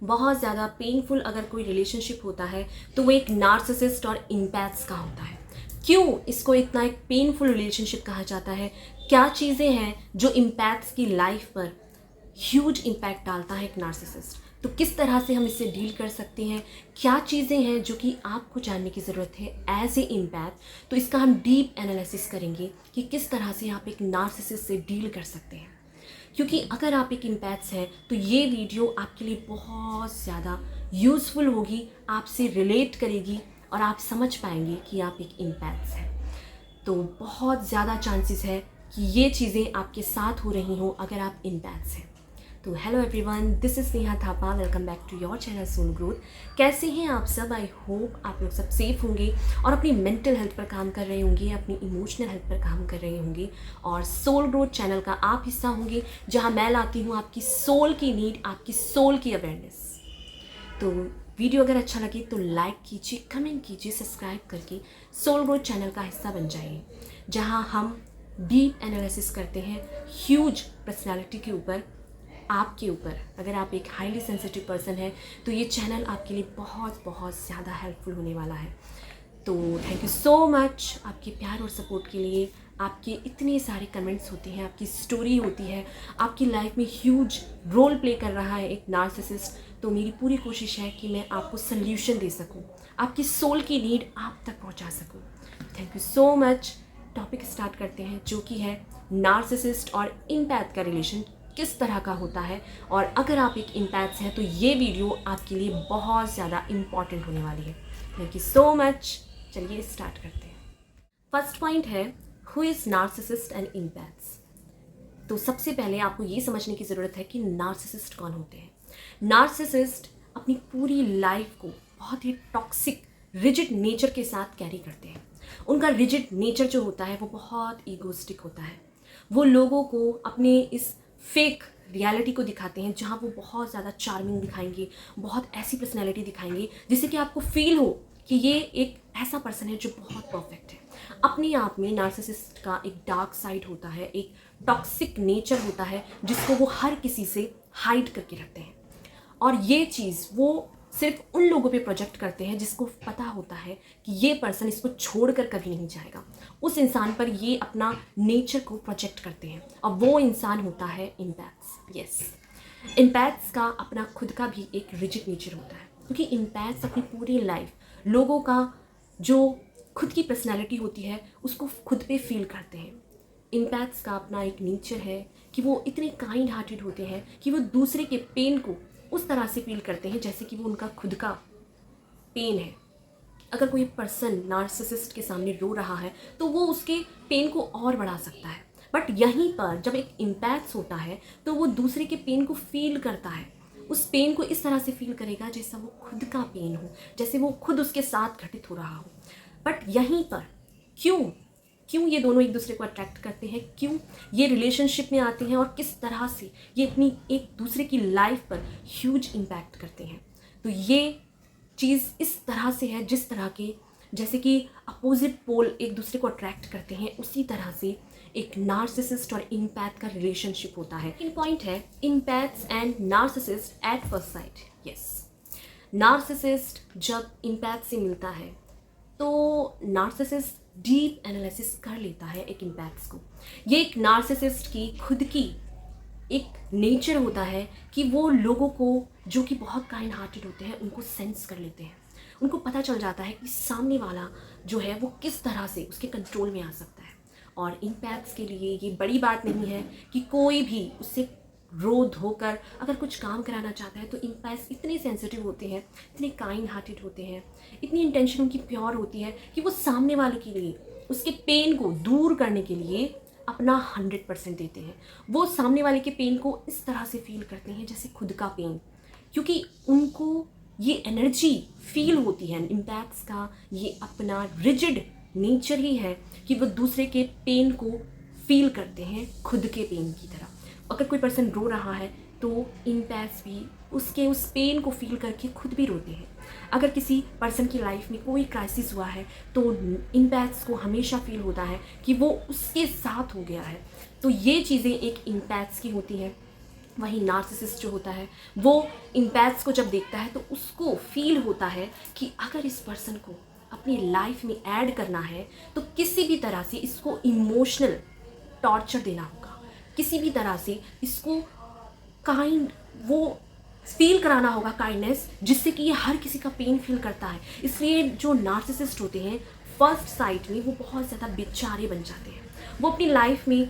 बहुत ज़्यादा पेनफुल अगर कोई रिलेशनशिप होता है तो वो एक नार्सिसिस्ट और इम्पैथ्स का होता है। क्यों इसको इतना एक पेनफुल रिलेशनशिप कहा जाता है? क्या चीज़ें हैं जो इम्पैथ्स की लाइफ पर ह्यूज इम्पैक्ट डालता है एक नार्सिसिस्ट? तो किस तरह से हम इससे डील कर सकते हैं? क्या चीज़ें हैं जो कि आपको जानने की ज़रूरत है एज ए इम्पैथ? तो इसका हम डीप एनालिसिस करेंगे कि किस तरह से आप एक नार्सिसिस्ट से डील कर सकते हैं। क्योंकि अगर आप एक इम्पैथ्स हैं तो ये वीडियो आपके लिए बहुत ज़्यादा यूज़फुल होगी, आपसे रिलेट करेगी और आप समझ पाएंगे कि आप एक इम्पैथ्स हैं। तो बहुत ज़्यादा चांसेस है कि ये चीज़ें आपके साथ हो रही हों अगर आप इम्पैथ्स हैं। तो hello everyone, this is Neha Thapa. Welcome back to your channel soul growth. कैसे हैं आप सब? आई होप आप लोग सब सेफ होंगे और अपनी मेंटल हेल्थ पर काम कर रहे होंगे, अपनी इमोशनल हेल्थ पर काम कर रहे होंगे और सोल ग्रोथ चैनल का आप हिस्सा होंगे, जहां मैं लाती हूं आपकी सोल की नीड, आपकी सोल की अवेयरनेस। तो वीडियो अगर अच्छा लगे तो लाइक कीजिए, कमेंट कीजिए, सब्सक्राइब करके सोल ग्रोथ चैनल का हिस्सा बन जाइए, जहां हम डीप एनालिसिस करते हैं ह्यूज पर्सनैलिटी के ऊपर, आपके ऊपर। अगर आप एक हाईली सेंसिटिव पर्सन है तो ये चैनल आपके लिए बहुत बहुत ज़्यादा हेल्पफुल होने वाला है। तो थैंक यू सो मच आपके प्यार और सपोर्ट के लिए। आपके इतने सारे कमेंट्स होते हैं, आपकी स्टोरी होती है, आपकी लाइफ में ह्यूज रोल प्ले कर रहा है एक नार्सिसिस्ट। तो मेरी पूरी कोशिश है कि मैं आपको सल्यूशन दे सकूं, आपकी सोल की नीड आप तक पहुंचा सकूं। Thank you so much. Topic start करते हैं, जो कि है नार्सिसिस्ट और इम्पैथ का रिलेशन किस तरह का होता है। और अगर आप एक इम्पैथ्स हैं तो ये वीडियो आपके लिए बहुत ज़्यादा इम्पॉर्टेंट होने वाली है। Thank you so much. चलिए स्टार्ट करते हैं। फर्स्ट पॉइंट है, हु इज़ नार्सिसिस्ट एंड इम्पैथ्स। तो सबसे पहले आपको ये समझने की ज़रूरत है कि नार्सिसिस्ट कौन होते हैं। नार्सिसिस्ट अपनी पूरी लाइफ को बहुत ही टॉक्सिक रिजिड नेचर के साथ कैरी करते हैं। उनका रिजिड नेचर जो होता है वो बहुत ईगोइस्टिक होता है। वो लोगों को अपने इस फेक रियलिटी को दिखाते हैं, जहाँ वो बहुत ज़्यादा चार्मिंग दिखाएंगे, बहुत ऐसी पर्सनैलिटी दिखाएंगे जिससे कि आपको फील हो कि ये एक ऐसा पर्सन है जो बहुत परफेक्ट है। अपने आप में नार्सिसिस्ट का एक डार्क साइड होता है, एक टॉक्सिक नेचर होता है जिसको वो हर किसी से हाइड करके रखते हैं। और ये चीज़ वो सिर्फ उन लोगों पे प्रोजेक्ट करते हैं जिसको पता होता है कि ये पर्सन इसको छोड़कर कभी नहीं जाएगा। उस इंसान पर ये अपना नेचर को प्रोजेक्ट करते हैं और वो इंसान होता है इम्पैथ्स। यस, इम्पैथ्स का अपना खुद का भी एक रिजिड नेचर होता है, क्योंकि इम्पैथ्स अपनी पूरी लाइफ लोगों का जो खुद की पर्सनैलिटी होती है उसको खुद पे फील करते हैं। इम्पैथ्स का अपना एक नेचर है कि वो इतने काइंड हार्टेड होते हैं कि वो दूसरे के पेन को उस तरह से फील करते हैं जैसे कि वो उनका खुद का पेन है। अगर कोई पर्सन नार्सिसिस्ट के सामने रो रहा है तो वो उसके पेन को और बढ़ा सकता है, बट यहीं पर जब एक इम्पैथ्स होता है तो वो दूसरे के पेन को फील करता है। उस पेन को इस तरह से फील करेगा जैसा वो खुद का पेन हो, जैसे वो खुद उसके साथ घटित हो रहा हो। बट यहीं पर क्यों ये दोनों एक दूसरे को अट्रैक्ट करते हैं, क्यों ये रिलेशनशिप में आते हैं और किस तरह से ये अपनी एक दूसरे की लाइफ पर ह्यूज इम्पैक्ट करते हैं। तो ये चीज़ इस तरह से है, जिस तरह के जैसे कि अपोजिट पोल एक दूसरे को अट्रैक्ट करते हैं, उसी तरह से एक नार्सिसिस्ट और इम्पैथ का रिलेशनशिप होता है। इन पॉइंट है empaths and narcissist at first sight. Yes, narcissist जब इम्पैथ से मिलता है तो नार्सिसिस्ट डीप एनालिसिस कर लेता है एक इम्पैथ्स को। ये एक नार्सिसिस्ट की खुद की एक नेचर होता है कि वो लोगों को जो कि बहुत काइंड हार्टेड होते हैं उनको सेंस कर लेते हैं। उनको पता चल जाता है कि सामने वाला जो है वो किस तरह से उसके कंट्रोल में आ सकता है। और इम्पैथ्स के लिए ये बड़ी बात नहीं है कि कोई भी उससे रो धोकर अगर कुछ काम कराना चाहता है। तो इम्पैथ्स इतने सेंसिटिव होते हैं, इतने काइंड हार्टेड होते हैं, इतनी इंटेंशन उनकी प्योर होती है कि वो सामने वाले के लिए उसके पेन को दूर करने के लिए अपना 100% देते हैं। वो सामने वाले के पेन को इस तरह से फील करते हैं जैसे खुद का पेन, क्योंकि उनको ये एनर्जी फील होती है। इम्पैथ्स का ये अपना रिजिड नेचर ही है कि वो दूसरे के पेन को फील करते हैं खुद के पेन की तरह। अगर कोई पर्सन रो रहा है तो इम्पैथ्स भी उसके उस पेन को फील करके खुद भी रोते हैं। अगर किसी पर्सन की लाइफ में कोई क्राइसिस हुआ है तो इम्पैथ्स को हमेशा फील होता है कि वो उसके साथ हो गया है। तो ये चीज़ें एक इम्पैथ्स की होती हैं। वही नार्सिसिस्ट जो होता है वो इम्पैथ्स को जब देखता है तो उसको फील होता है कि अगर इस पर्सन को अपनी लाइफ में ऐड करना है तो किसी भी तरह से इसको इमोशनल टॉर्चर देना होगा, किसी भी तरह से इसको काइंड वो फील कराना होगा काइंडनेस, जिससे कि ये हर किसी का पेन फील करता है। इसलिए जो नार्सिसिस्ट होते हैं फर्स्ट साइट में वो बहुत ज़्यादा बेचारे बन जाते हैं। वो अपनी लाइफ में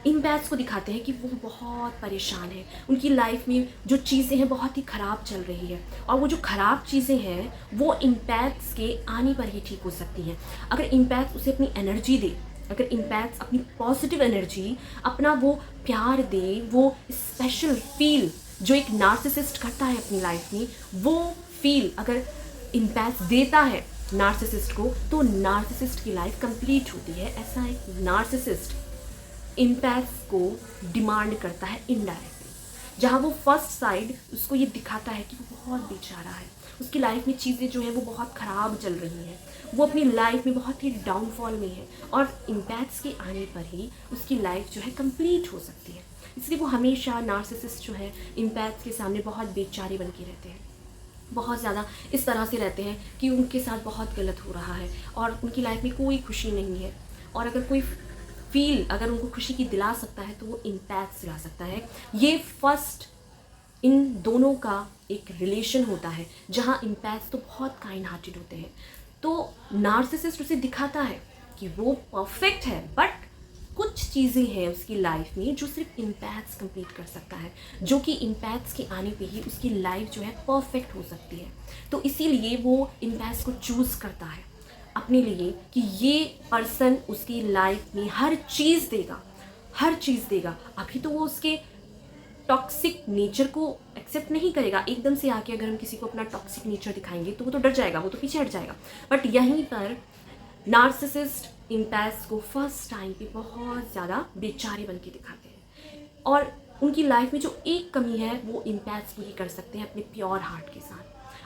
इम्पैथ्स को दिखाते हैं कि वो बहुत परेशान है, उनकी लाइफ में जो चीज़ें हैं बहुत ही ख़राब चल रही है, और वो जो ख़राब चीज़ें हैं वो इम्पैथ्स के आने पर ही ठीक हो सकती हैं। अगर इम्पैथ्स उसे अपनी एनर्जी दे, अगर इम्पैथ्स अपनी पॉजिटिव एनर्जी, अपना वो प्यार दे, वो स्पेशल फील जो एक नार्सिसिस्ट करता है अपनी लाइफ में, वो फील अगर इम्पैथ्स देता है नार्सिसिस्ट को, तो नार्सिसिस्ट की लाइफ कंप्लीट होती है। ऐसा एक नार्सिसिस्ट इम्पैथ्स को डिमांड करता है इनडायरेक्टली, जहाँ वो फर्स्ट साइड उसको ये दिखाता है कि वो बहुत बेचारा है, उसकी लाइफ में चीज़ें जो हैं वो बहुत ख़राब चल रही हैं, वो अपनी लाइफ में बहुत ही डाउनफॉल में है, और इम्पैथ्स के आने पर ही उसकी लाइफ जो है कंप्लीट हो सकती है। इसलिए वो हमेशा नार्सिसिस्ट जो है इम्पैथ्स के सामने बहुत बेचारे बन के रहते हैं, बहुत ज़्यादा इस तरह से रहते हैं कि उनके साथ बहुत गलत हो रहा है और उनकी लाइफ में कोई खुशी नहीं है, और अगर कोई फील अगर उनको खुशी की दिला सकता है तो वो इम्पैक्ट दिला सकता है। ये फर्स्ट इन दोनों का एक रिलेशन होता है जहाँ इम्पैक्ट्स तो बहुत काइंड हार्टेड होते हैं। तो नार्सिसिस्ट उसे दिखाता है कि वो परफेक्ट है, बट कुछ चीज़ें हैं उसकी लाइफ में जो सिर्फ इम्पैक्ट्स कंप्लीट कर सकता है, जो कि इम्पैक्ट्स के आने पे ही उसकी लाइफ जो है परफेक्ट हो सकती है। तो इसीलिए वो इम्पैक्ट्स को चूज़ करता है अपने लिए कि ये पर्सन उसकी लाइफ में हर चीज़ देगा, हर चीज़ देगा। अभी तो वो उसके टॉक्सिक नेचर को एक्सेप्ट नहीं करेगा, एकदम से आके अगर हम किसी को अपना टॉक्सिक नेचर दिखाएंगे तो वो तो डर जाएगा, वो तो पीछे हट जाएगा। बट यहीं पर नार्सिसिस्ट इम्पैथ्स को फर्स्ट टाइम पे बहुत ज़्यादा बेचारे बन के दिखाते हैं, और उनकी लाइफ में जो एक कमी है वो इम्पैथ्स पूरी कर सकते हैं अपने प्योर हार्ट के साथ,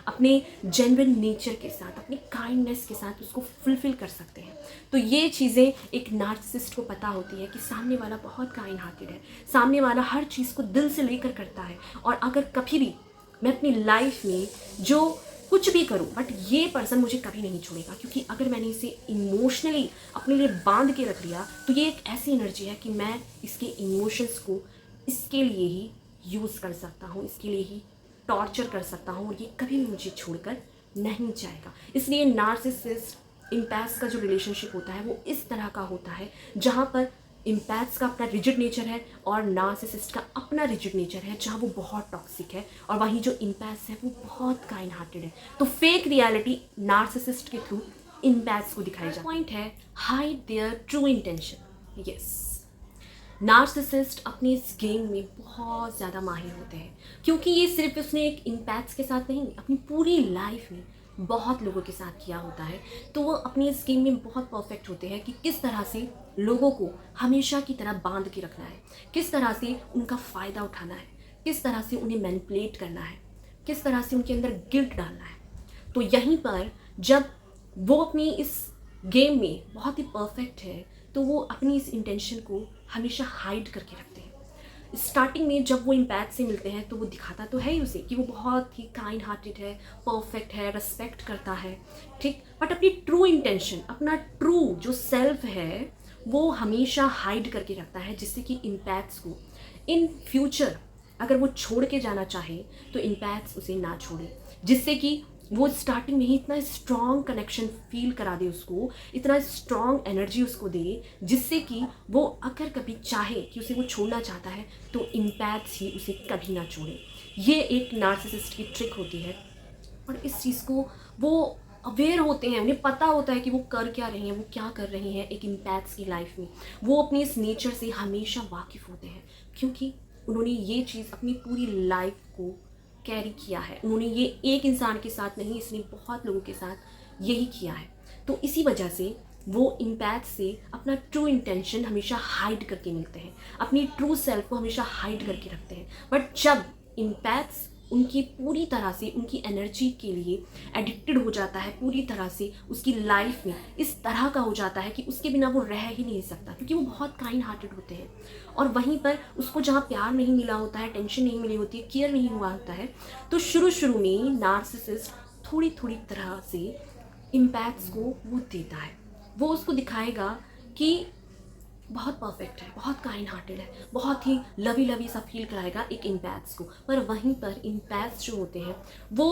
अपने जेन्युइन नेचर के साथ, अपनी काइंडनेस के साथ उसको फुलफिल कर सकते हैं। तो ये चीज़ें एक नार्सिसिस्ट को पता होती है कि सामने वाला बहुत काइंड हार्टेड है, सामने वाला हर चीज़ को दिल से लेकर करता है, और अगर कभी भी मैं अपनी लाइफ में जो कुछ भी करूं बट ये पर्सन मुझे कभी नहीं छोड़ेगा, क्योंकि अगर मैंने इसे इमोशनली अपने लिए बांध के रख लिया तो ये एक ऐसी एनर्जी है कि मैं इसके इमोशंस को इसके लिए ही यूज़ कर सकता हूँ, इसके लिए ही टॉर्चर कर सकता हूँ, और ये कभी भी मुझे छोड़कर नहीं जाएगा। इसलिए नार्सिसिस्ट इम्पैथ्स का जो रिलेशनशिप होता है वो इस तरह का होता है जहाँ पर इम्पैथ्स का अपना रिजिड नेचर है और नार्सिसिस्ट का अपना रिजिड नेचर है, जहाँ वो बहुत टॉक्सिक है और वहीं जो इम्पैथ्स है वो बहुत काइंड हार्टेड है। तो फेक रियलिटी नार्सिसिस्ट के थ्रू इम्पैथ्स को दिखाई जाती है। पॉइंट है hide their true intention. Yes, narcissist अपनी इस गेम में बहुत ज़्यादा माहिर होते हैं, क्योंकि ये सिर्फ उसने एक इम्पैक्ट्स के साथ नहीं, अपनी पूरी लाइफ में बहुत लोगों के साथ किया होता है। तो वो अपनी इस गेम में बहुत परफेक्ट होते हैं कि किस तरह से लोगों को हमेशा की तरह बांध के रखना है, किस तरह से उनका फ़ायदा उठाना है, किस तरह से उन्हें मैनिपुलेट करना है, किस तरह से उनके अंदर गिल्ट डालना है। तो यहीं पर जब वो अपनी इस गेम में बहुत ही परफेक्ट है तो वो अपनी इस इंटेंशन को हमेशा हाइड करके रखते हैं। स्टार्टिंग में जब वो इम्पैक्ट से मिलते हैं तो वो दिखाता तो है ही उसे कि वो बहुत ही काइंड हार्टेड है, परफेक्ट है, रिस्पेक्ट करता है, ठीक, बट अपनी ट्रू इंटेंशन, अपना ट्रू जो सेल्फ है वो हमेशा हाइड करके रखता है, जिससे कि इम्पैक्ट्स को इन फ्यूचर अगर वो छोड़ के जाना चाहे तो इम्पैक्ट्स उसे ना छोड़े, जिससे कि वो स्टार्टिंग में ही इतना स्ट्रॉन्ग कनेक्शन फील करा दे उसको, इतना स्ट्रॉन्ग एनर्जी उसको दे, जिससे कि वो अगर कभी चाहे कि उसे वो छोड़ना चाहता है तो इम्पैक्ट्स ही उसे कभी ना छोड़े। ये एक नार्सिसिस्ट की ट्रिक होती है, और इस चीज़ को वो अवेयर होते हैं, उन्हें पता होता है कि वो कर क्या रहे हैं, वो क्या कर रहे हैं एक इम्पैक्ट्स की लाइफ में। वो अपनी इस नेचर से हमेशा वाकिफ़ होते हैं, क्योंकि उन्होंने ये चीज़ अपनी पूरी लाइफ को कैरी किया है। उन्होंने ये एक इंसान के साथ नहीं, इसने बहुत लोगों के साथ यही किया है। तो इसी वजह से वो इम्पैक्ट से अपना ट्रू इंटेंशन हमेशा हाइड करके मिलते हैं, अपनी ट्रू सेल्फ को हमेशा हाइड करके रखते हैं। बट जब इम्पैक्ट्स उनकी पूरी तरह से उनकी एनर्जी के लिए एडिक्टेड हो जाता है, पूरी तरह से उसकी लाइफ में इस तरह का हो जाता है कि उसके बिना वो रह ही नहीं सकता, क्योंकि वो बहुत काइंड हार्टेड होते हैं। और वहीं पर उसको जहाँ प्यार नहीं मिला होता है, टेंशन नहीं मिली होती है, केयर नहीं हुआ होता है, तो शुरू में नार्सिसिस्ट थोड़ी थोड़ी तरह से इम्पैक्ट्स को वो देता है। वो उसको दिखाएगा कि बहुत परफेक्ट है, बहुत काइंड हार्टेड है, बहुत ही लवी सा फील कराएगा एक इम्पैक्ट्स को। पर वहीं पर इम्पैक्ट्स जो होते हैं वो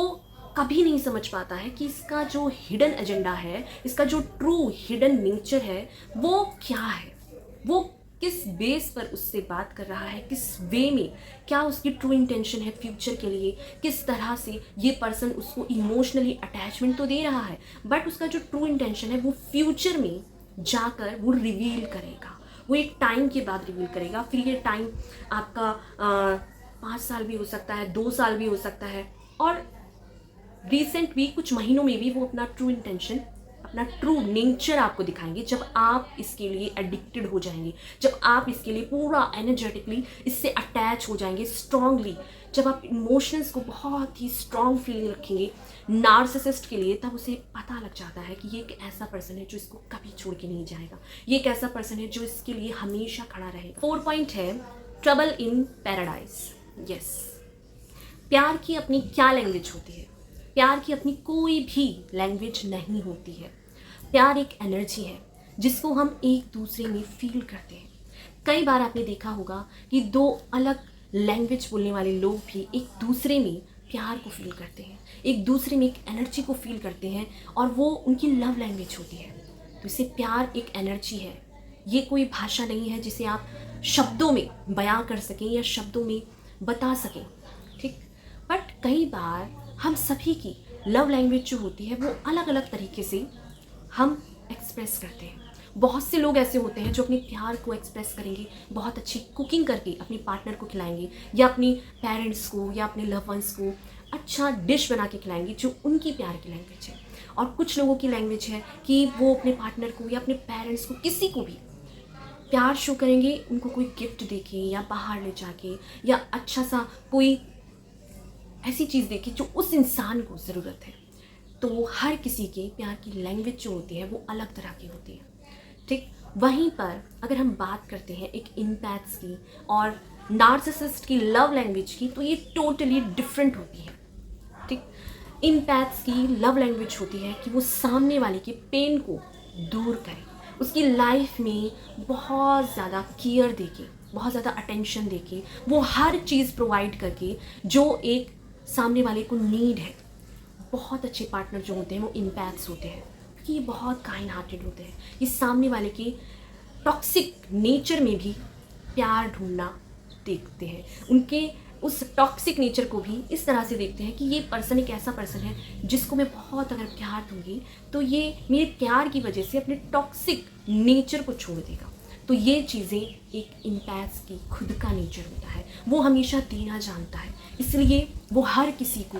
कभी नहीं समझ पाता है कि इसका जो हिडन एजेंडा है, इसका जो ट्रू हिडन नेचर है वो क्या है, वो किस बेस पर उससे बात कर रहा है, किस वे में, क्या उसकी ट्रू इंटेंशन है फ्यूचर के लिए, किस तरह से ये पर्सन उसको इमोशनली अटैचमेंट तो दे रहा है, बट उसका जो ट्रू इंटेंशन है वो फ्यूचर में जाकर वो रिवील करेगा। वो एक टाइम के बाद रिवील करेगा। फिर ये टाइम आपका 5 साल भी हो सकता है, 2 साल भी हो सकता है, और रिसेंट भी कुछ महीनों में भी वो अपना ट्रू इंटेंशन, अपना ट्रू नेचर आपको दिखाएंगे जब आप इसके लिए एडिक्टेड हो जाएंगे, जब आप इसके लिए पूरा एनर्जेटिकली इससे अटैच हो जाएंगे स्ट्रांगली, जब आप इमोशंस को बहुत ही स्ट्रांग फीलिंग रखेंगे नार्सिसिस्ट के लिए, तब उसे पता लग जाता है कि ये एक ऐसा पर्सन है जो इसको कभी छोड़ के नहीं जाएगा, ये एक ऐसा पर्सन है जो इसके लिए हमेशा खड़ा रहेगा। 4 पॉइंट है ट्रबल इन पैराडाइज। यस, प्यार की अपनी क्या लैंग्वेज होती है? प्यार की अपनी कोई भी लैंग्वेज नहीं होती है। प्यार एक एनर्जी है जिसको हम एक दूसरे में फील करते हैं। कई बार आपने देखा होगा कि 2 अलग लैंग्वेज बोलने वाले लोग भी एक दूसरे में प्यार को फील करते हैं, एक दूसरे में एक एनर्जी को फील करते हैं, और वो उनकी लव लैंग्वेज होती है। तो इसे प्यार एक एनर्जी है, ये कोई भाषा नहीं है जिसे आप शब्दों में बयां कर सकें या शब्दों में बता सकें, ठीक। बट कई बार हम सभी की लव लैंग्वेज जो होती है वो अलग अलग तरीके से हम एक्सप्रेस करते हैं। बहुत से लोग ऐसे होते हैं जो अपने प्यार को एक्सप्रेस करेंगे, बहुत अच्छी कुकिंग करके अपने पार्टनर को खिलाएंगे, या अपनी पेरेंट्स को या अपने लव वंस को अच्छा डिश बना के खिलाएंगे जो उनकी प्यार की लैंग्वेज है। और कुछ लोगों की लैंग्वेज है कि वो अपने पार्टनर को या अपने पेरेंट्स को, किसी को भी प्यार शो करेंगे, उनको कोई गिफ्ट देके या बाहर ले जाके, या अच्छा सा कोई ऐसी चीज़ देके जो उस इंसान को ज़रूरत है। तो हर किसी के प्यार की लैंग्वेज जो होती है वो अलग तरह की होती है, ठीक। वहीं पर अगर हम बात करते हैं एक इम्पैथ्स की और नार्सिसिस्ट की लव लैंग्वेज की, तो ये टोटली डिफरेंट होती है, ठीक। इम्पैथ्स की लव लैंग्वेज होती है कि वो सामने वाले के पेन को दूर करे, उसकी लाइफ में बहुत ज़्यादा केयर देके, बहुत ज़्यादा अटेंशन देके, वो हर चीज़ प्रोवाइड करके जो एक सामने वाले को नीड है। बहुत अच्छे पार्टनर जो होते हैं वो इम्पैथ्स होते हैं, क्योंकि ये बहुत काइंड हार्टेड होते हैं। ये सामने वाले के टॉक्सिक नेचर में भी प्यार ढूंढना देखते हैं, उनके उस टॉक्सिक नेचर को भी इस तरह से देखते हैं कि ये पर्सन एक ऐसा पर्सन है जिसको मैं बहुत अगर प्यार दूंगी तो ये मेरे प्यार की वजह से अपने टॉक्सिक नेचर को छोड़ देगा। तो ये चीज़ें एक इम्पैथ्स की खुद का नेचर होता है, वो हमेशा देना जानता है, इसलिए वो हर किसी को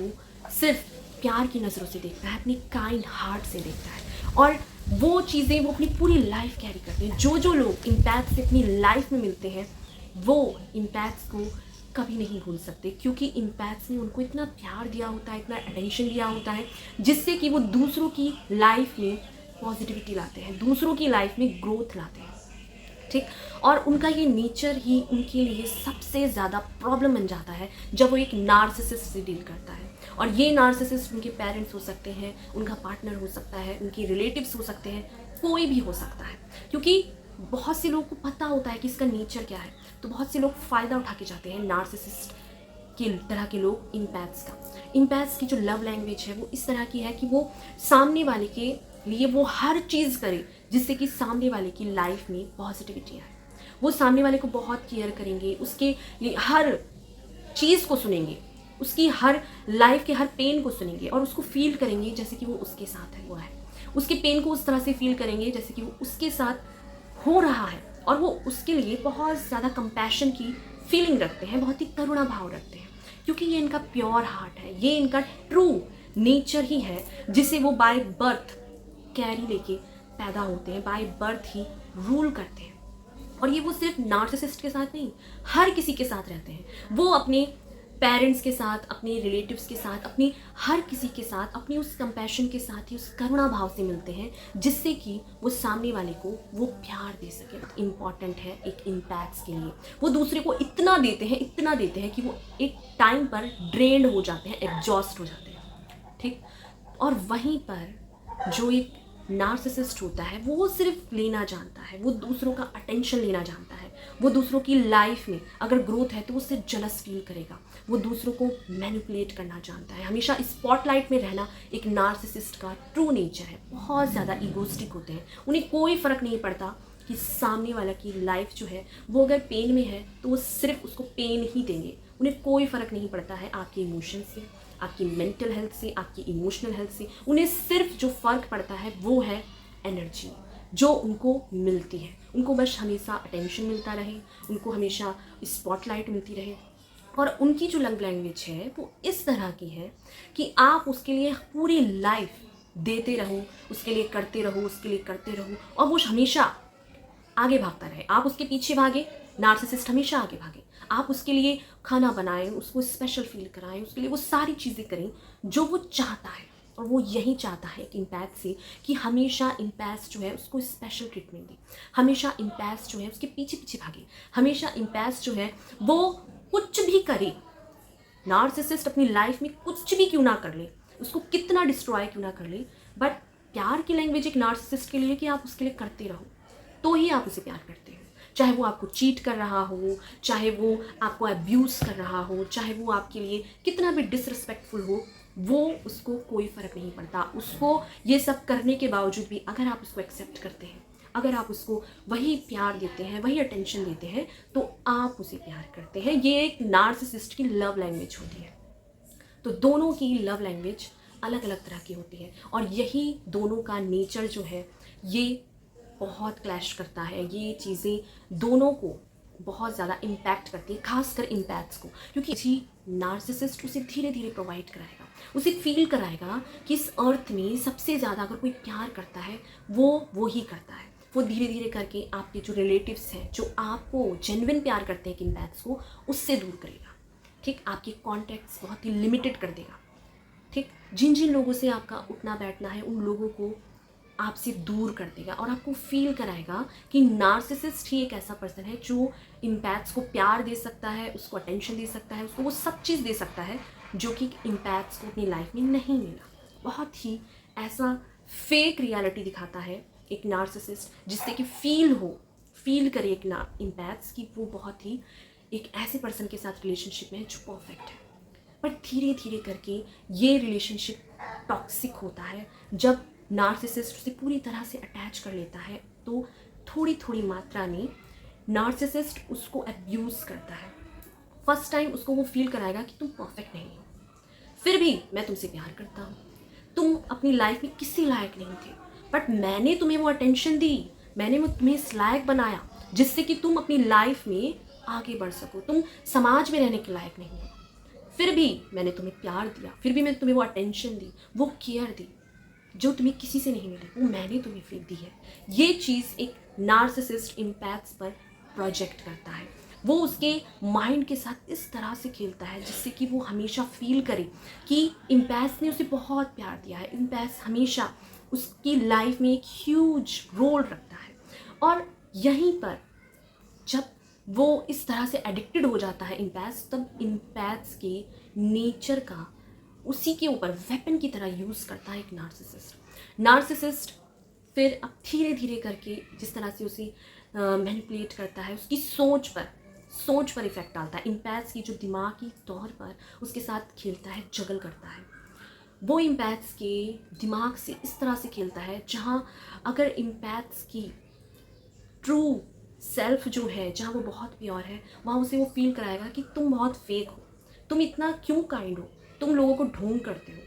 सिर्फ प्यार की नज़रों से देखता है, अपनी काइंड हार्ट से देखता है, और वो चीज़ें वो अपनी पूरी लाइफ कैरी करते हैं। जो लोग इम्पैथ्स से अपनी लाइफ में मिलते हैं वो इम्पैथ्स को कभी नहीं भूल सकते, क्योंकि इम्पैथ्स ने उनको इतना प्यार दिया होता है, इतना अटेंशन दिया होता है, जिससे कि वो दूसरों की लाइफ में पॉजिटिविटी लाते हैं, दूसरों की लाइफ में ग्रोथ लाते हैं, ठीक। और उनका ये नेचर ही उनके लिए सबसे ज़्यादा प्रॉब्लम बन जाता है जब वो एक नार्सिसिस्ट से डील करता है। और ये नार्सिसिस्ट उनके पेरेंट्स हो सकते हैं, उनका पार्टनर हो सकता है, उनके रिलेटिव्स हो सकते हैं, कोई भी हो सकता है, क्योंकि बहुत से लोगों को पता होता है कि इसका नेचर क्या है। तो बहुत से लोग फ़ायदा उठा के जाते हैं नार्सिसिस्ट के तरह के लोग इम्पैथ्स का। इम्पैथ्स की जो लव लैंग्वेज है वो इस तरह की है कि वो सामने वाले के लिए वो हर चीज़ करे जिससे कि सामने वाले की लाइफ में पॉजिटिविटी आए। वो सामने वाले को बहुत केयर करेंगे, उसके लिए हर चीज़ को सुनेंगे, उसकी हर लाइफ के हर पेन को सुनेंगे और उसको फील करेंगे जैसे कि वो उसके साथ है, वो है। उसके पेन को उस तरह से फील करेंगे जैसे कि वो उसके साथ हो रहा है, और वो उसके लिए बहुत ज़्यादा कंपैशन की फीलिंग रखते हैं, बहुत ही करुणा भाव रखते हैं, क्योंकि ये इनका प्योर हार्ट है, ये इनका ट्रू नेचर ही है जिसे वो बाय बर्थ कैरी लेके पैदा होते हैं, बाय बर्थ ही रूल करते हैं। और ये वो सिर्फ नार्सिसिस्ट के साथ नहीं, हर किसी के साथ रहते हैं। वो अपने पेरेंट्स के साथ, अपने रिलेटिव्स के साथ, अपनी हर किसी के साथ अपनी उस कंपैशन के साथ ही उस करुणा भाव से मिलते हैं, जिससे कि वो सामने वाले को वो प्यार दे सके। इम्पॉर्टेंट है एक इम्पैक्ट्स के लिए, वो दूसरे को इतना देते हैं कि वो एक टाइम पर ड्रेन्ड हो जाते हैं, एग्जॉस्ट हो जाते हैं, ठीक। और वहीं पर जो एक नार्सिसिस्ट होता है वो सिर्फ लेना जानता है, वो दूसरों का अटेंशन लेना जानता है, वो दूसरों की लाइफ में अगर ग्रोथ है तो वो उससे जलस फील करेगा, वो दूसरों को मैनिपुलेट करना जानता है, हमेशा स्पॉटलाइट में रहना एक नार्सिसिस्ट का ट्रू नेचर है। बहुत ज़्यादा ईगोस्टिक होते हैं, उन्हें कोई फ़र्क नहीं पड़ता कि सामने वाला की लाइफ जो है वो अगर पेन में है तो वो सिर्फ उसको पेन ही देंगे, उन्हें कोई फ़र्क नहीं पड़ता है आपके इमोशन से, आपकी मेंटल हेल्थ से, आपकी इमोशनल हेल्थ से। उन्हें सिर्फ जो फ़र्क पड़ता है वो है एनर्जी जो उनको मिलती है, उनको बस हमेशा अटेंशन मिलता रहे, उनको हमेशा स्पॉटलाइट मिलती रहे। और उनकी जो लव लैंग्वेज है वो इस तरह की है कि आप उसके लिए पूरी लाइफ देते रहो, उसके लिए करते रहो, उसके लिए करते रहो, और वो हमेशा आगे भागता रहे। आप उसके पीछे भागे, नार्सिसिस्ट हमेशा आगे भागे। आप उसके लिए खाना बनाएं, उसको स्पेशल फील कराएं, उसके लिए वो सारी चीज़ें करें जो वो चाहता है। और वो यही चाहता है कि इम्पैथ से कि हमेशा इम्पैथ जो है उसको स्पेशल ट्रीटमेंट दे, हमेशा इम्पैथ जो है उसके पीछे पीछे भागे, हमेशा इम्पैथ जो है वो कुछ भी करे। नार्सिसिस्ट अपनी लाइफ में कुछ भी क्यों ना कर ले, उसको कितना डिस्ट्रॉय क्यों ना कर ले, बट प्यार की लैंग्वेज एक नार्सिसिस्ट के लिए कि आप उसके लिए करते रहो, तो ही आप उसे प्यार करते हो। चाहे वो आपको चीट कर रहा हो, चाहे वो आपको अब्यूज़ कर रहा हो, चाहे वो आपके लिए कितना भी डिसरिस्पेक्टफुल हो, वो उसको कोई फ़र्क नहीं पड़ता। उसको ये सब करने के बावजूद भी अगर आप उसको एक्सेप्ट करते हैं, अगर आप उसको वही प्यार देते हैं, वही अटेंशन देते हैं, तो आप उसे प्यार करते हैं। ये एक नार्सिसिस्ट की लव लैंग्वेज होती है। तो दोनों की लव लैंग्वेज अलग अलग तरह की होती है, और यही दोनों का नेचर जो है ये बहुत क्लैश करता है। ये चीज़ें दोनों को बहुत ज़्यादा इम्पैक्ट करती है, खासकर इम्पैक्ट्स को, क्योंकि जी नार्सिसिस्ट उसे धीरे धीरे प्रोवाइड कराएगा, उसे फील कराएगा कि इस अर्थ में सबसे ज़्यादा अगर कोई प्यार करता है वो ही करता है। वो धीरे धीरे करके आपके जो रिलेटिव्स हैं, जो आपको जेन्युइन प्यार करते हैं इम्पैक्ट्स को, उससे दूर करेगा, ठीक। आपके कॉन्टैक्ट्स बहुत ही लिमिटेड कर देगा, ठीक। जिन जिन लोगों से आपका उठना बैठना है उन लोगों को आपसे दूर कर देगा, और आपको फील कराएगा कि नार्सिसिस्ट ही एक ऐसा पर्सन है जो इम्पैक्ट्स को प्यार दे सकता है, उसको अटेंशन दे सकता है, उसको वो सब चीज़ दे सकता है जो कि इम्पैक्ट्स को अपनी लाइफ में नहीं मिला। बहुत ही ऐसा फेक रियलिटी दिखाता है एक नार्सिसिस्ट, जिससे कि फील करे एक इम्पैक्ट्स कि वो बहुत ही एक ऐसे पर्सन के साथ रिलेशनशिप में है जो परफेक्ट है। पर धीरे धीरे करके ये रिलेशनशिप टॉक्सिक होता है। जब नार्सिसिस्ट उसे पूरी तरह से अटैच कर लेता है तो थोड़ी थोड़ी मात्रा में नार्सिसिस्ट उसको अब्यूज़ करता है। फर्स्ट टाइम उसको वो फील कराएगा कि तुम परफेक्ट नहीं हो, फिर भी मैं तुमसे प्यार करता हूँ, तुम अपनी लाइफ में किसी लायक नहीं थे, बट मैंने तुम्हें वो अटेंशन दी, मैंने तुम्हें इस लायक बनाया जिससे कि तुम अपनी लाइफ में आगे बढ़ सको, तुम समाज में रहने के लायक नहीं हो, फिर भी मैंने तुम्हें प्यार दिया, फिर भी मैंने तुम्हें वो अटेंशन दी, वो केयर दी जो तुम्हें किसी से नहीं मिली, वो मैंने तुम्हें फिर दी है। ये चीज़ एक नार्सिसिस्ट इम्पैक्ट्स पर प्रोजेक्ट करता है। वो उसके माइंड के साथ इस तरह से खेलता है जिससे कि वो हमेशा फील करे कि इम्पैक्ट्स ने उसे बहुत प्यार दिया है, इम्पैक्ट्स हमेशा उसकी लाइफ में एक ह्यूज रोल रखता है। और यहीं पर जब वो इस तरह से एडिक्टेड हो जाता है इम्पैक्ट्स, तब इम्पैक्ट्स के नेचर का उसी के ऊपर वेपन की तरह यूज़ करता है एक नार्सिसिस्ट फिर अब धीरे धीरे करके जिस तरह से उसे मैनिपुलेट करता है, उसकी सोच पर इफ़ेक्ट डालता है। इम्पैक्ट्स की जो दिमागी तौर पर उसके साथ खेलता है, जगल करता है। वो इम्पैक्ट्स के दिमाग से इस तरह से खेलता है जहाँ अगर इम्पैक्ट्स की ट्रू सेल्फ जो है, जहाँ वो बहुत प्योर है, वहाँ उसे वो फील कराएगा कि तुम बहुत फेक हो, तुम इतना क्यों काइंड हो, तुम लोगों को ढोंग करते हो,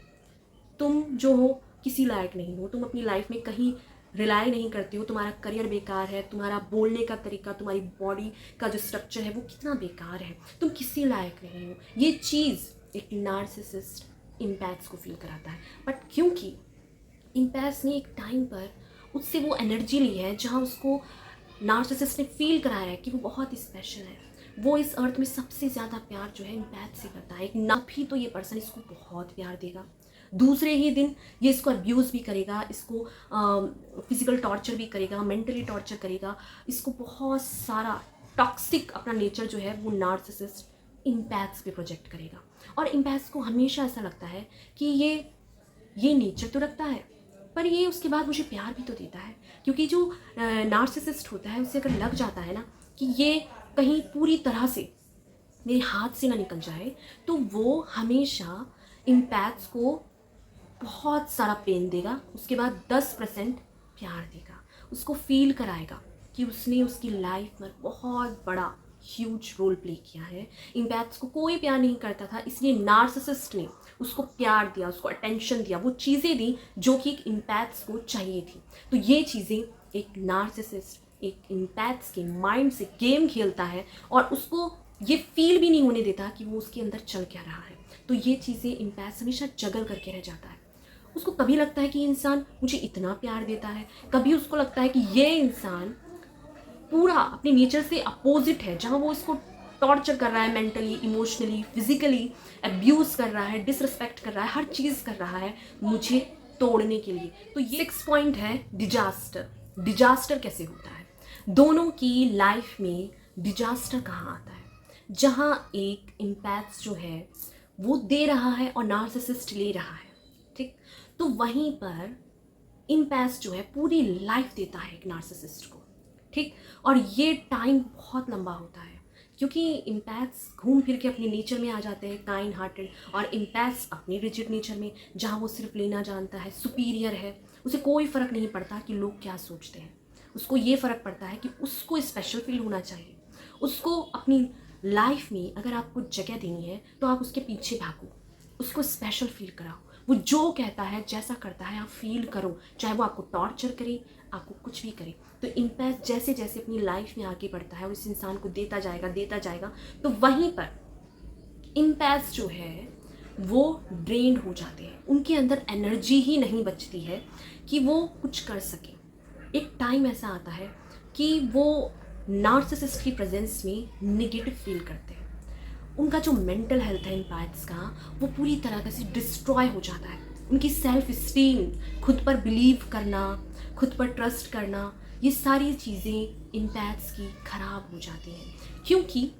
तुम जो हो किसी लायक नहीं हो, तुम अपनी लाइफ में कहीं रिलाई नहीं करते हो, तुम्हारा करियर बेकार है, तुम्हारा बोलने का तरीका, तुम्हारी बॉडी का जो स्ट्रक्चर है वो कितना बेकार है, तुम किसी लायक नहीं हो। ये चीज़ एक नार्सिसिस्ट इम्पैक्ट्स को फील कराता है। बट क्योंकि इम्पैक्ट्स ने एक टाइम पर उससे वो एनर्जी ली है जहाँ उसको नार्सिसिस्ट ने फील कराया है कि वो बहुत स्पेशल है, वो इस अर्थ में सबसे ज़्यादा प्यार जो है इम्पैथ से करता है। एक ना भी तो ये पर्सन इसको बहुत प्यार देगा, दूसरे ही दिन ये इसको अब्यूज़ भी करेगा, इसको फिजिकल टॉर्चर भी करेगा, मेंटली टॉर्चर करेगा, इसको बहुत सारा टॉक्सिक अपना नेचर जो है वो नार्सिसिस्ट इम्पैथ्स पे प्रोजेक्ट करेगा। और इम्पैथ्स को हमेशा ऐसा लगता है कि ये नेचर तो रखता है, पर ये उसके बाद मुझे प्यार भी तो देता है। क्योंकि जो नार्सिसिस्ट होता है उसे अगर लग जाता है ना कि ये कहीं पूरी तरह से मेरे हाथ से ना निकल जाए, तो वो हमेशा इम्पैथ्स को बहुत सारा पेन देगा, उसके बाद 10% प्यार देगा, उसको फील कराएगा कि उसने उसकी लाइफ में बहुत बड़ा ह्यूज रोल प्ले किया है। इम्पैथ्स को कोई प्यार नहीं करता था, इसलिए नार्सिसिस्ट ने उसको प्यार दिया, उसको अटेंशन दिया, वो चीज़ें दी जो कि एक इम्पैथ्स को चाहिए थी। तो ये चीज़ें एक नार्सिसिस्ट एक इम्पैथ्स के माइंड से गेम खेलता है और उसको ये फील भी नहीं होने देता कि वो उसके अंदर चल क्या रहा है। तो ये चीज़ें इम्पैथ्स हमेशा जगल करके रह जाता है। उसको कभी लगता है कि ये इंसान मुझे इतना प्यार देता है, कभी उसको लगता है कि ये इंसान पूरा अपने नेचर से अपोजिट है, जहाँ वो इसको टॉर्चर कर रहा है, मेंटली, इमोशनली, फिजिकली अब्यूज़ कर रहा है, डिसरिस्पेक्ट कर रहा है, हर चीज़ कर रहा है मुझे तोड़ने के लिए। तो ये 6 पॉइंट है डिजास्टर। डिजास्टर कैसे होता है? दोनों की लाइफ में डिजास्टर कहाँ आता है? जहाँ एक इम्पैक्ट जो है वो दे रहा है और नार्सिसिस्ट ले रहा है, ठीक? तो वहीं पर इम्पैक्ट जो है पूरी लाइफ देता है एक नार्सिसिस्ट को, ठीक? और ये टाइम बहुत लंबा होता है क्योंकि इम्पैक्ट्स घूम फिर के अपने नेचर में आ जाते हैं, काइंड हार्टेड, और इम्पैक्ट्स अपने रिजिड नेचर में, जहाँ वो सिर्फ लेना जानता है, सुपीरियर है, उसे कोई फ़र्क नहीं पड़ता कि लोग क्या सोचते हैं। उसको ये फ़र्क पड़ता है कि उसको स्पेशल फील होना चाहिए। उसको अपनी लाइफ में अगर आपको जगह देनी है तो आप उसके पीछे भागो, उसको स्पेशल फील कराओ। वो जो कहता है, जैसा करता है, आप फील करो, चाहे वो आपको टॉर्चर करे, आपको कुछ भी करे। तो इम्पैक्ट जैसे जैसे अपनी लाइफ में आगे बढ़ता है और इस इंसान को देता जाएगा, तो वहीं पर इम्पैक्ट जो है वो ड्रेन्ड हो जाते हैं, उनके अंदर एनर्जी ही नहीं बचती है कि वो कुछ कर सके। एक टाइम ऐसा आता है कि वो नार्सिसिस्ट की प्रेजेंस में नेगेटिव फील करते हैं। उनका जो मेंटल हेल्थ है इम्पैक्ट्स का, वो पूरी तरह से डिस्ट्रॉय हो जाता है। उनकी सेल्फ स्टीम, खुद पर बिलीव करना, खुद पर ट्रस्ट करना, ये सारी चीज़ें इम्पैक्ट्स की ख़राब हो जाती हैं, क्योंकि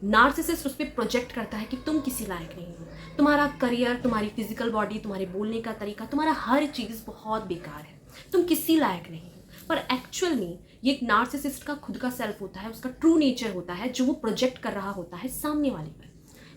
नार्सिसिस्ट उस पर प्रोजेक्ट करता है कि तुम किसी लायक नहीं हो, तुम्हारा करियर, तुम्हारी फिजिकल बॉडी, तुम्हारे बोलने का तरीका, तुम्हारा हर चीज़ बहुत बेकार है, तुम किसी लायक नहीं हो। पर एक्चुअल में ये एक नार्सिसिस्ट का खुद का सेल्फ होता है, उसका ट्रू नेचर होता है जो वो प्रोजेक्ट कर रहा होता है सामने वाले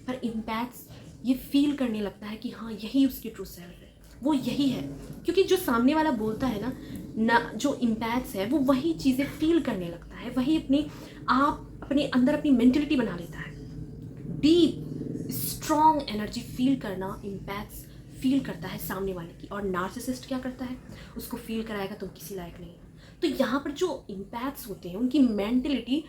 पर इम्पैक्ट्स ये फील करने लगता है कि हाँ, यही उसकी ट्रू सेल्फ है, वो यही है। क्योंकि जो सामने वाला बोलता है ना जो इम्पैक्ट्स है वो वही चीज़ें फील करने लगता है, वही अपने अंदर अपनी मेंटलिटी बना लेता है। डीप स्ट्रॉन्ग एनर्जी फील करना इम्पैक्ट्स फील करता है सामने वाले की, और नार्सिसिस्ट क्या करता है, उसको फील कराएगा तुम किसी लायक नहीं हो। तो यहाँ पर जो इम्पैक्ट्स होते हैं उनकी मेंटलिटी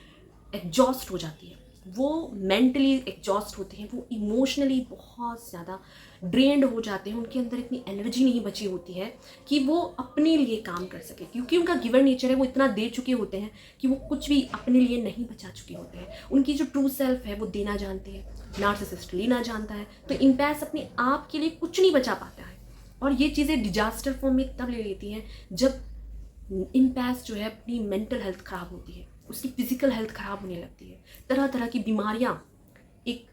एग्जॉस्ट हो जाती है, वो मेंटली एग्जॉस्ट होते हैं, वो इमोशनली बहुत ज़्यादा ड्रेन्ड हो जाते हैं, उनके अंदर इतनी एनर्जी नहीं बची होती है कि वो अपने लिए काम कर सके, क्योंकि उनका गिवर नेचर है, वो इतना दे चुके होते हैं कि वो कुछ भी अपने लिए नहीं बचा चुके होते हैं। उनकी जो ट्रू सेल्फ है वो देना जानते हैं, नार्सिसिस्ट लेना जानता है। तो इम्पैक्ट्स अपने आप के लिए कुछ नहीं बचा पाता है, और ये चीज़ें डिजास्टर फॉर्म में तब ले लेती हैं जब इम्पैक्ट्स जो है अपनी मेंटल हेल्थ ख़राब होती है, उसकी फिजिकल हेल्थ ख़राब होने लगती है, तरह तरह की बीमारियाँ एक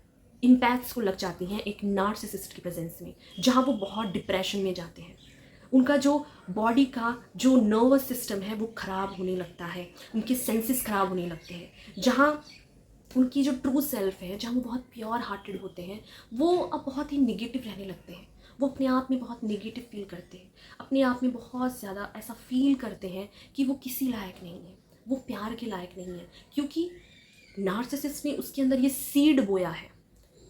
इम्पैक्ट्स को लग जाती हैं एक नार्सिसिस्ट की प्रेजेंस में, जहाँ वो बहुत डिप्रेशन में जाते हैं। उनका जो बॉडी का जो नर्वस सिस्टम है वो ख़राब होने लगता है, उनके सेंसेस ख़राब होने लगते हैं, जहाँ उनकी जो ट्रू सेल्फ है, जहाँ वो बहुत प्योर हार्टेड होते हैं, वो अब बहुत ही निगेटिव रहने लगते हैं। वो अपने आप में बहुत नेगेटिव फील करते हैं, अपने आप में बहुत ज़्यादा ऐसा फील करते हैं कि वो किसी लायक नहीं है, वो प्यार के लायक नहीं है, क्योंकि नार्सिसिस्ट ने उसके अंदर ये सीड बोया है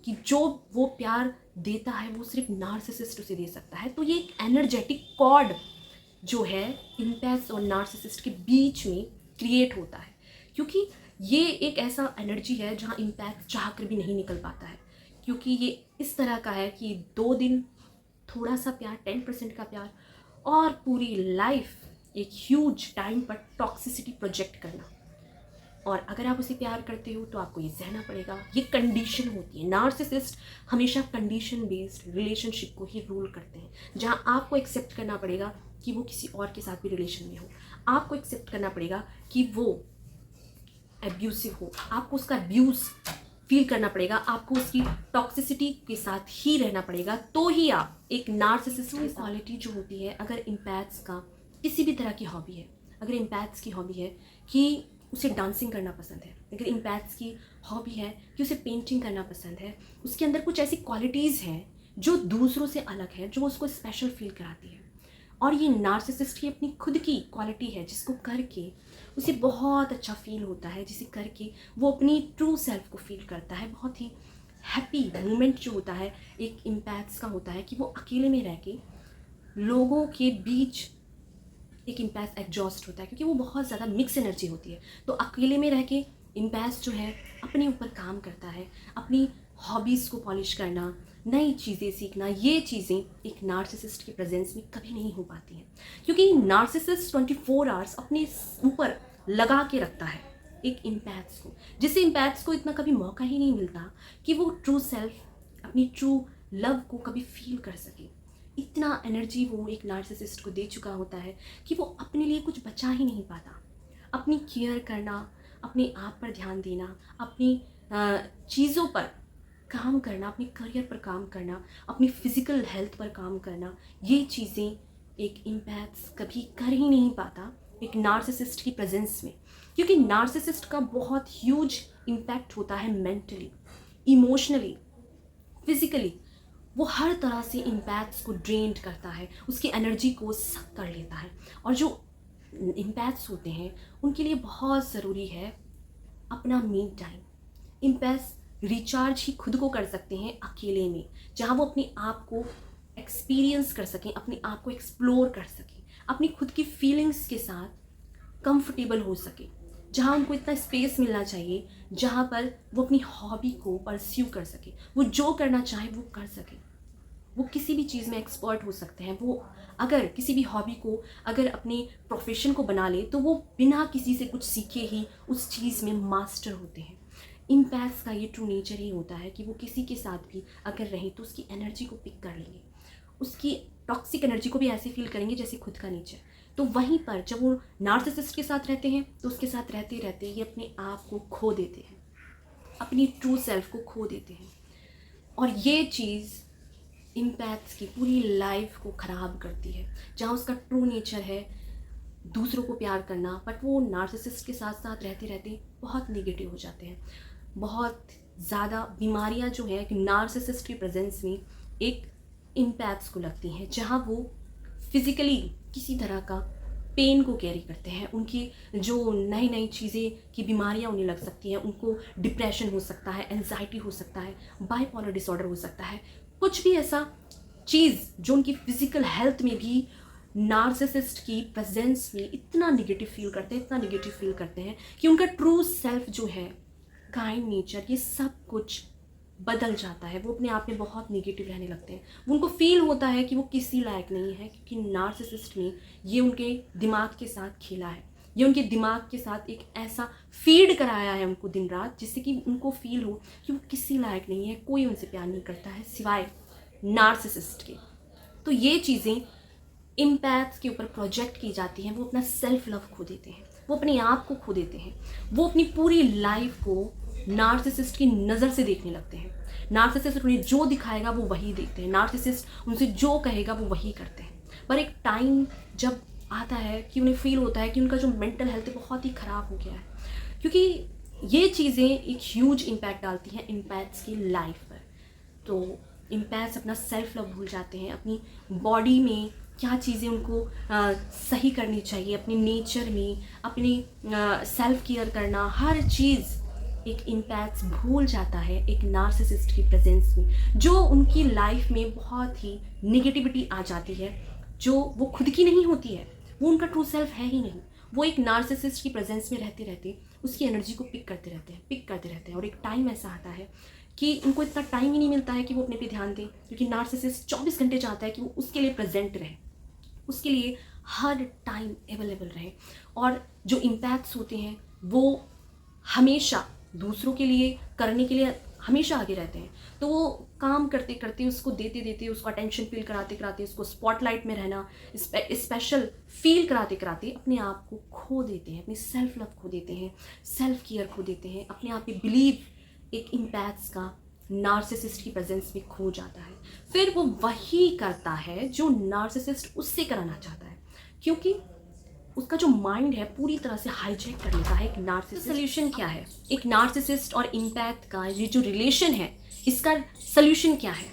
कि जो वो प्यार देता है वो सिर्फ नार्सिसिस्ट उसे दे सकता है। तो ये एक एनर्जेटिक कॉर्ड जो है इम्पैक्ट्स और नार्सिसिस्ट के बीच में क्रिएट होता है, क्योंकि ये एक ऐसा एनर्जी है जहाँ इम्पैक्ट चाह कर भी नहीं निकल पाता है, क्योंकि ये इस तरह का है कि 2 दिन थोड़ा सा प्यार, 10% का प्यार, और पूरी लाइफ एक ह्यूज टाइम पर टॉक्सिसिटी प्रोजेक्ट करना। और अगर आप उसे प्यार करते हो तो आपको ये सहना पड़ेगा। ये कंडीशन होती है। नार्सिसिस्ट हमेशा कंडीशन बेस्ड रिलेशनशिप को ही रूल करते हैं, जहां आपको एक्सेप्ट करना पड़ेगा कि वो किसी और के साथ भी रिलेशन में हो, आपको एक्सेप्ट करना पड़ेगा कि वो एब्यूसिव हो, आपको उसका अब्यूज़ फील करना पड़ेगा, आपको उसकी टॉक्सिसिटी के साथ ही रहना पड़ेगा, तो ही आप एक नार्सिसिस्ट की क्वालिटी जो होती है। अगर एम्पैथ्स का किसी भी तरह की हॉबी है, अगर एम्पैथ्स की हॉबी है कि उसे डांसिंग करना पसंद है, अगर एम्पैथ्स की हॉबी है कि उसे पेंटिंग करना पसंद है, उसके अंदर कुछ ऐसी क्वालिटीज़ हैं जो दूसरों से अलग है, जो उसको स्पेशल फील कराती है। और ये नार्सिसिस्ट की अपनी खुद की क्वालिटी है जिसको करके उसे बहुत अच्छा फील होता है, जिसे करके वो अपनी ट्रू सेल्फ को फील करता है। बहुत ही हैप्पी मोमेंट जो होता है एक एम्पैथ्स का होता है कि वो अकेले में रह के लोगों के बीच एक एम्पैथ एग्जॉस्ट होता है, क्योंकि वो बहुत ज़्यादा मिक्स एनर्जी होती है। तो अकेले में रह के एम्पैथ जो है अपने ऊपर काम करता है, अपनी हॉबीज़ को पॉलिश करना, नई चीज़ें सीखना, ये चीज़ें एक नार्सिसिस्ट के प्रेजेंस में कभी नहीं हो पाती हैं, क्योंकि नार्सिसिस्ट 24 आवर्स अपने ऊपर लगा के रखता है एक एम्पैथ्स को, जिससे एम्पैथ्स को इतना कभी मौका ही नहीं मिलता कि वो ट्रू सेल्फ, अपनी ट्रू लव को कभी फील कर सके। इतना एनर्जी वो एक नार्सिसिस्ट को दे चुका होता है कि वो अपने लिए कुछ बचा ही नहीं पाता। अपनी केयर करना, अपने आप पर ध्यान देना, अपनी चीज़ों पर काम करना, अपने करियर पर काम करना, अपनी फिज़िकल हेल्थ पर काम करना, ये चीज़ें एक एम्पैथ्स कभी कर ही नहीं पाता एक नार्सिसिस्ट की प्रेजेंस में, क्योंकि नार्सिसिस्ट का बहुत ह्यूज इम्पैक्ट होता है मेंटली, इमोशनली, फिज़िकली। वो हर तरह से इम्पैथ्स को ड्रेन्ड करता है, उसकी एनर्जी को सक कर लेता है। और जो इम्पैथ्स होते हैं उनके लिए बहुत ज़रूरी है अपना मी टाइम। इम्पैथ्स रिचार्ज ही खुद को कर सकते हैं अकेले में, जहाँ वो अपने आप को एक्सपीरियंस कर सकें, अपने आप को एक्सप्लोर कर सकें, अपनी खुद की फीलिंग्स के साथ कंफर्टेबल हो सके, जहाँ उनको इतना स्पेस मिलना चाहिए जहाँ पर वो अपनी हॉबी को परस्यू कर सके, वो जो करना चाहे वो कर सके। वो किसी भी चीज़ में एक्सपर्ट हो सकते हैं। वो अगर किसी भी हॉबी को अगर अपने प्रोफेशन को बना ले तो वो बिना किसी से कुछ सीखे ही उस चीज़ में मास्टर होते हैं। इम्पैथ्स का ये ट्रू नेचर ही होता है कि वो किसी के साथ भी अगर रहे तो उसकी एनर्जी को पिक कर लेंगे, उसकी टॉक्सिक एनर्जी को भी ऐसे फील करेंगे जैसे खुद का नेचर। तो वहीं पर जब वो नार्सिसिस्ट के साथ रहते हैं तो उसके साथ रहते रहते ये अपने आप को खो देते हैं, अपनी ट्रू सेल्फ को खो देते हैं। और ये चीज़ इम्पैथ्स की पूरी लाइफ को ख़राब करती है। जहाँ उसका ट्रू नेचर है दूसरों को प्यार करना, बट वो नार्सिसिस्ट के साथ साथ रहते रहते बहुत नेगेटिव हो जाते हैं। बहुत ज़्यादा बीमारियाँ जो है कि नार्सिसिस्ट की प्रेजेंस में एक इम्पैथ्स को लगती हैं, जहाँ वो फिज़िकली किसी तरह का पेन को कैरी करते हैं। उनकी जो नई नई चीज़ें की बीमारियाँ उन्हें लग सकती हैं, उनको डिप्रेशन हो सकता है, एंजाइटी हो सकता है, बाइपोलर डिसऑर्डर हो सकता है, कुछ भी ऐसा चीज़ जो उनकी फिज़िकल हेल्थ में भी नार्सिसिस्ट की प्रेजेंस में इतना निगेटिव फील करते हैं, इतना निगेटिव फील करते हैं कि उनका ट्रू सेल्फ जो है, काइंड नेचर, ये सब कुछ बदल जाता है। वो अपने आप में बहुत निगेटिव रहने लगते हैं। उनको फील होता है कि वो किसी लायक नहीं है, क्योंकि नार्सिसिस्ट ने ये उनके दिमाग के साथ खेला है, ये उनके दिमाग के साथ एक ऐसा फीड कराया है उनको दिन रात, जिससे कि उनको फील हो कि वो किसी लायक नहीं है, कोई उनसे प्यार नहीं करता है सिवाय नार्सिसिस्ट के। तो ये चीज़ें इम्पैथ्स के ऊपर प्रोजेक्ट की जाती हैं। वो अपना सेल्फ लव खो देते हैं, वो अपने आप को खो देते हैं, वो अपनी पूरी लाइफ को नार्सिसिस्ट की नज़र से देखने लगते हैं। नार्सिसिस्ट उन्हें जो दिखाएगा वो वही देखते हैं, नार्सिसिस्ट उनसे जो कहेगा वो वही करते हैं। पर एक टाइम जब आता है कि उन्हें फील होता है कि उनका जो मेंटल हेल्थ है बहुत ही ख़राब हो गया है, क्योंकि ये चीज़ें एक ह्यूज इम्पैक्ट डालती हैं इम्पैथ्स की लाइफ पर। तो इम्पैथ्स अपना सेल्फ लव भूल जाते हैं, अपनी बॉडी में क्या चीज़ें उनको सही करनी चाहिए, अपने नेचर में अपनी सेल्फ केयर करना, हर चीज़ एक इम्पैथ्स भूल जाता है एक नार्सिसिस्ट की प्रेजेंस में, जो उनकी लाइफ में बहुत ही निगेटिविटी आ जाती है, जो वो खुद की नहीं होती है, वो उनका ट्रू सेल्फ है ही नहीं। वो एक नार्सिसिस्ट की प्रेजेंस में रहते रहते उसकी एनर्जी को पिक करते रहते हैं और एक टाइम ऐसा आता है कि उनको इतना टाइम ही नहीं मिलता है कि वो अपने पे ध्यान दें, क्योंकि नार्सिसिस्ट 24 घंटे चाहता है कि वो उसके लिए प्रेजेंट रहे, उसके लिए हर टाइम अवेलेबल रहे। और जो इम्पैथ्स होते हैं वो हमेशा दूसरों के लिए करने के लिए हमेशा आगे रहते हैं, तो वो काम करते करते, उसको देते देते, उसको अटेंशन फील कराते कराते, उसको स्पॉटलाइट में रहना, स्पेशल फील कराते कराते अपने आप को खो देते हैं, अपनी सेल्फ लव खो देते हैं, सेल्फ केयर खो देते हैं, अपने आप पे बिलीव एक इम्पैथ्स का नार्सिसिस्ट की प्रेजेंस में खो जाता है। फिर वो वही करता है जो नार्सिसिस्ट उससे कराना चाहता है, क्योंकि उसका जो माइंड है पूरी तरह से हाईजैक कर लेता है एक नार्सिसिस्ट। सोल्यूशन क्या है एक नार्सिसिस्ट और इम्पैथ का, ये जो रिलेशन है इसका सोल्यूशन क्या है?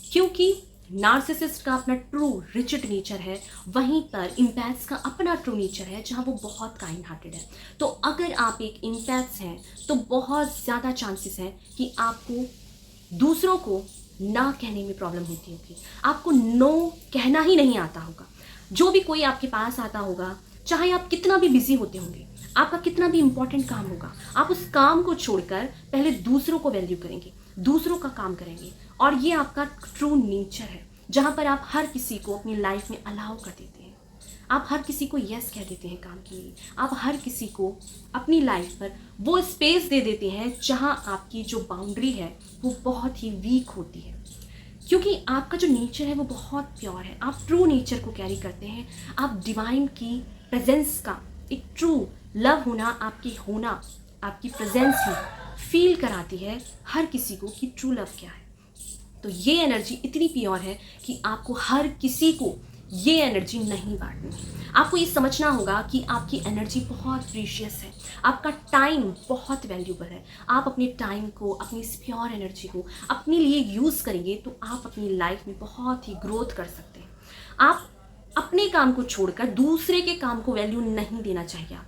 क्योंकि नार्सिसिस्ट का अपना ट्रू रिजिड नेचर है, वहीं पर इम्पैथ्स का अपना ट्रू नेचर है जहां वो बहुत काइंड हार्टेड है। तो अगर आप एक इम्पैथ्स हैं तो बहुत ज़्यादा चांसेस हैं कि आपको दूसरों को ना कहने में प्रॉब्लम होती होगी, आपको नो कहना ही नहीं आता होगा। जो भी कोई आपके पास आता होगा, चाहे आप कितना भी बिजी होते होंगे, आपका कितना भी इंपॉर्टेंट काम होगा, आप उस काम को छोड़कर पहले दूसरों को वैल्यू करेंगे, दूसरों का काम करेंगे। और ये आपका ट्रू नेचर है, जहाँ पर आप हर किसी को अपनी लाइफ में अलाउ कर देते हैं, आप हर किसी को यस कह देते हैं काम के लिए, आप हर किसी को अपनी लाइफ पर वो स्पेस दे देते हैं जहाँ आपकी जो बाउंड्री है वो बहुत ही वीक होती है। क्योंकि आपका जो नेचर है वो बहुत प्योर है, आप ट्रू नेचर को कैरी करते हैं, आप डिवाइन की प्रेजेंस का एक ट्रू लव होना, आपकी होना, आपकी प्रेजेंस ही फील कराती है हर किसी को कि ट्रू लव क्या है। तो ये एनर्जी इतनी प्योर है कि आपको हर किसी को ये एनर्जी नहीं बांटनी। आपको ये समझना होगा कि आपकी एनर्जी बहुत प्रीशियस है, आपका टाइम बहुत वैल्यूबल है। आप अपने टाइम को, अपनी इस प्योर एनर्जी को अपने लिए यूज़ करेंगे तो आप अपनी लाइफ में बहुत ही ग्रोथ कर सकते हैं। आप अपने काम को छोड़कर दूसरे के काम को वैल्यू नहीं देना चाहिए।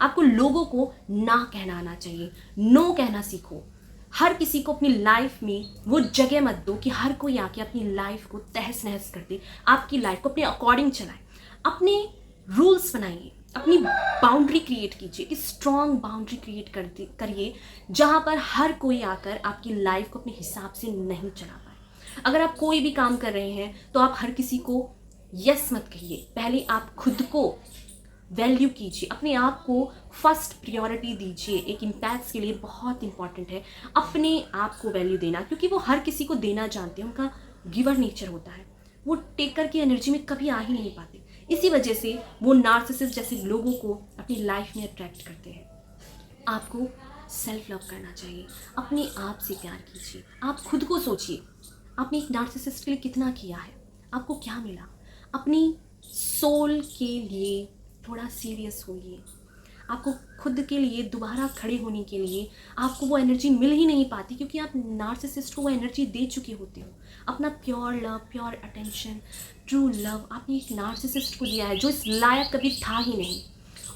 आपको लोगों को ना कहना आना चाहिए, नो कहना सीखो। हर किसी को अपनी लाइफ में वो जगह मत दो कि हर कोई आके अपनी लाइफ को तहस नहस कर दे। आपकी लाइफ को अपने अकॉर्डिंग चलाए, अपने रूल्स बनाइए, अपनी बाउंड्री क्रिएट कीजिए, एक स्ट्रॉन्ग बाउंड्री क्रिएट करिए जहाँ पर हर कोई आकर आपकी लाइफ को अपने हिसाब से नहीं चला पाए। अगर आप कोई भी काम कर रहे हैं तो आप हर किसी को यस मत कहिए, पहले आप खुद को वैल्यू कीजिए, अपने आप को फर्स्ट प्रायोरिटी दीजिए। एक इम्पैथ्स के लिए बहुत इंपॉर्टेंट है अपने आप को वैल्यू देना, क्योंकि वो हर किसी को देना जानते हैं, उनका गिवर नेचर होता है, वो टेकर की एनर्जी में कभी आ ही नहीं पाते। इसी वजह से वो नार्सिसिस्ट जैसे लोगों को अपनी लाइफ में अट्रैक्ट करते हैं। आपको सेल्फ लव करना चाहिए, अपने आप से प्यार कीजिए, आप खुद को सोचिए आपने एक नार्सिसिस्ट के लिए कितना किया है, आपको क्या मिला। अपनी सोल के लिए थोड़ा सीरियस होइए। आपको खुद के लिए दोबारा खड़े होने के लिए आपको वो एनर्जी मिल ही नहीं पाती, क्योंकि आप नार्सिसिस्ट को वो एनर्जी दे चुके होते हो। अपना pure love, pure attention, true love आपने एक नार्सिसिस्ट को दिया है जो इस लायक कभी था ही नहीं।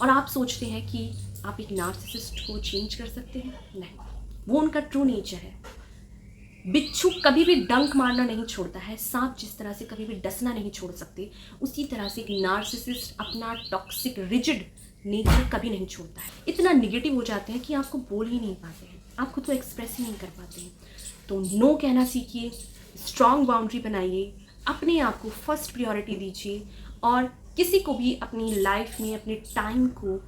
और आप सोचते हैं कि आप एक नार्सिसिस्ट को चेंज कर सकते हैं? नहीं, वो उनका ट्रू नेचर है। बिच्छू कभी भी डंक मारना नहीं छोड़ता है, सांप जिस तरह से कभी भी डसना नहीं छोड़ सकते, उसी तरह से एक नार्सिसिस्ट अपना टॉक्सिक रिजिड नेचर कभी नहीं छोड़ता है। इतना निगेटिव हो जाते हैं कि आपको बोल ही नहीं पाते हैं, आप खुद को एक्सप्रेस ही नहीं कर पाते हैं। तो नो कहना सीखिए, स्ट्रॉन्ग बाउंड्री बनाइए, अपने आप को फर्स्ट प्रायोरिटी दीजिए, और किसी को भी अपनी लाइफ में अपने टाइम को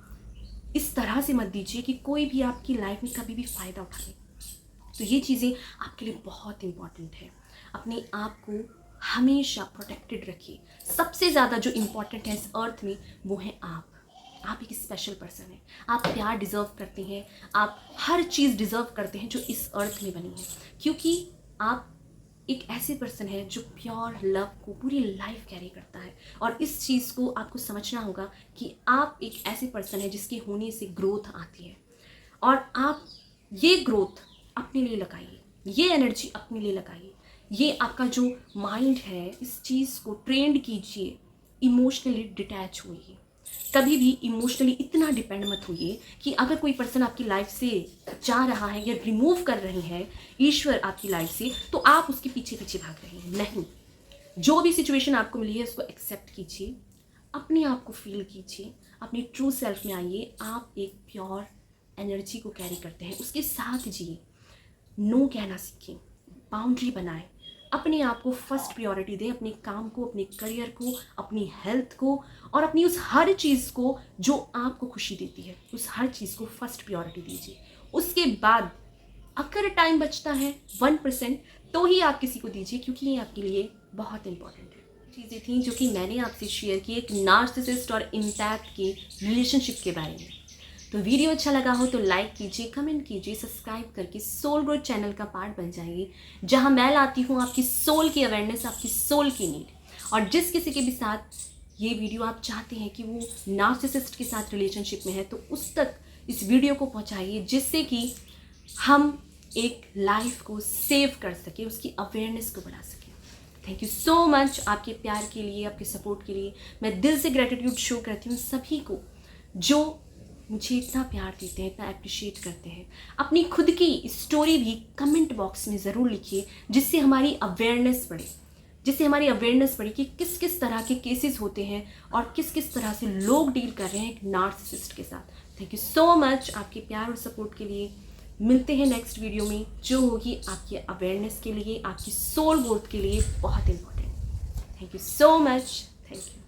इस तरह से मत दीजिए कि कोई भी आपकी लाइफ में कभी भी फ़ायदा उठा ले। तो ये चीज़ें आपके लिए बहुत इंपॉर्टेंट है। अपने आप को हमेशा प्रोटेक्टेड रखिए। सबसे ज़्यादा जो इम्पॉर्टेंट है इस अर्थ में वो है आप एक स्पेशल पर्सन हैं, आप प्यार डिज़र्व करते हैं, आप हर चीज़ डिज़र्व करते हैं जो इस अर्थ में बनी है, क्योंकि आप एक ऐसे पर्सन है जो प्योर लव को पूरी लाइफ कैरी करता है। और इस चीज़ को आपको समझना होगा कि आप एक ऐसे पर्सन है जिसके होने से ग्रोथ आती है, और आप ये ग्रोथ अपने लिए लगाइए, ये एनर्जी अपने लिए लगाइए। ये आपका जो माइंड है इस चीज़ को ट्रेंड कीजिए, इमोशनली डिटैच होइए। कभी भी इमोशनली इतना डिपेंड मत होइए कि अगर कोई पर्सन आपकी लाइफ से जा रहा है या रिमूव कर रहे हैं ईश्वर आपकी लाइफ से, तो आप उसके पीछे पीछे भाग रहे हैं। नहीं, जो भी सिचुएशन आपको मिली है उसको एक्सेप्ट कीजिए, अपने आप को फील कीजिए, अपनी ट्रू सेल्फ में आइए। आप एक प्योर एनर्जी को कैरी करते हैं, उसके साथ जिए। नो कहना सीखें, बाउंड्री बनाएं, अपने आप को फर्स्ट प्रायोरिटी दें, अपने काम को, अपने करियर को, अपनी हेल्थ को और अपनी उस हर चीज़ को जो आपको खुशी देती है, उस हर चीज़ को फर्स्ट प्रायोरिटी दीजिए। उसके बाद अगर टाइम बचता है 1% तो ही आप किसी को दीजिए, क्योंकि ये आपके लिए बहुत इंपॉर्टेंट है। चीज़ें थी जो कि मैंने आपसे शेयर की एक नार्सिसिस्ट और इम्पैक्ट के रिलेशनशिप के बारे में। तो वीडियो अच्छा लगा हो तो लाइक कीजिए, कमेंट कीजिए, सब्सक्राइब करके सोल ग्रोथ चैनल का पार्ट बन जाइए, जहां मैं लाती हूं आपकी सोल की अवेयरनेस, आपकी सोल की नीड। और जिस किसी के भी साथ ये वीडियो आप चाहते हैं कि वो नार्सिसिस्ट के साथ रिलेशनशिप में है, तो उस तक इस वीडियो को पहुंचाइए, जिससे कि हम एक लाइफ को सेव कर सके, उसकी अवेयरनेस को बढ़ा सके। थैंक यू सो मच आपके प्यार के लिए, आपके सपोर्ट के लिए। मैं दिल से ग्रेटिट्यूड शो करती हूँ सभी को जो मुझे इतना प्यार देते हैं, इतना अप्रिशिएट करते हैं। अपनी खुद की स्टोरी भी कमेंट बॉक्स में ज़रूर लिखिए, जिससे हमारी अवेयरनेस बढ़े कि किस किस तरह के केसेस होते हैं और किस किस तरह से लोग डील कर रहे हैं एक नार्सिसिस्ट के साथ। थैंक यू सो मच आपके प्यार और सपोर्ट के लिए। मिलते हैं नेक्स्ट वीडियो में, जो होगी आपकी अवेयरनेस के लिए, आपकी सोल ग्रोथ के लिए बहुत important. Thank you so much. Thank you.